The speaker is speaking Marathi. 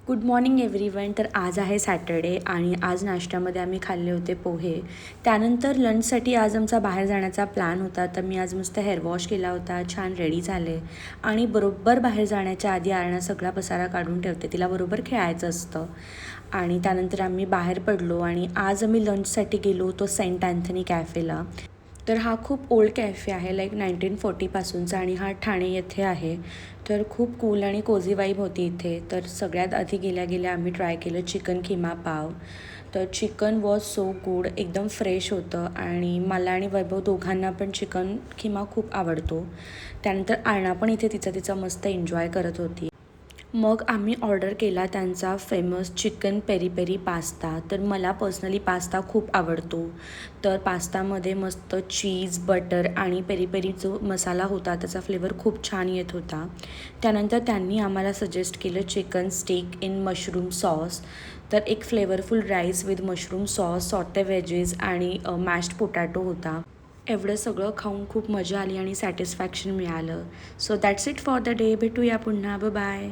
Good morning everyone. तर आज आहे सॅटर्डे आणि आज नाश्त्यामध्ये आम्ही खाल्ले होते पोहे. त्यानंतर लंचसाठी आज आमचा बाहेर जाण्याचा प्लॅन होता. तर मी आज मस्त हेअर वॉश केला होता, छान रेडी झाले आणि बरोबर बाहेर जाण्याच्या आधी आरणा सगळा पसारा काढून ठेवते, तिला बरोबर खेळायचं असतं. आणि त्यानंतर आम्ही बाहेर पडलो आणि आज आम्ही लंचसाठी गेलो होतो सेंट अँथनी कॅफेला. तर हा खूप ओल्ड कॅफे आहे, लाईक 1940पासूनचा आणि हा ठाणे येथे आहे. तर खूप कूल आणि कोझी वाईब होती इथे. तर सगळ्यात आधी गेल्या गेल्या आम्ही ट्राय केलं चिकन किमा पाव. तर चिकन वॉज सो गुड, एकदम फ्रेश होतं आणि मला आणि वैभव दोघांना पण चिकन किमा खूप आवडतो. त्यानंतर आरणा पण इथे तिचा मस्त एन्जॉय करत होती. मग आम्ही ऑर्डर केला त्यांचा famous chicken peri peri pasta. तर मला पर्सनली पास्ता खूप आवडतो. तर पास्तामध्ये मस्त चीज, बटर आणि पेरी पेरी जो मसाला होता त्याचा फ्लेवर खूप छान येत होता. त्यानंतर त्यांनी आम्हाला सजेस्ट केलं chicken steak in mushroom sauce. तर एक flavourful rice with mushroom sauce, saute veggies आणि मॅश्ड पोटॅटो होता. एवढं सगळं खाऊन खूप मजा आली आणि सॅटिस्फॅक्शन मिळालं. So that's it for the day. भेटूया पुन्हा. बाय.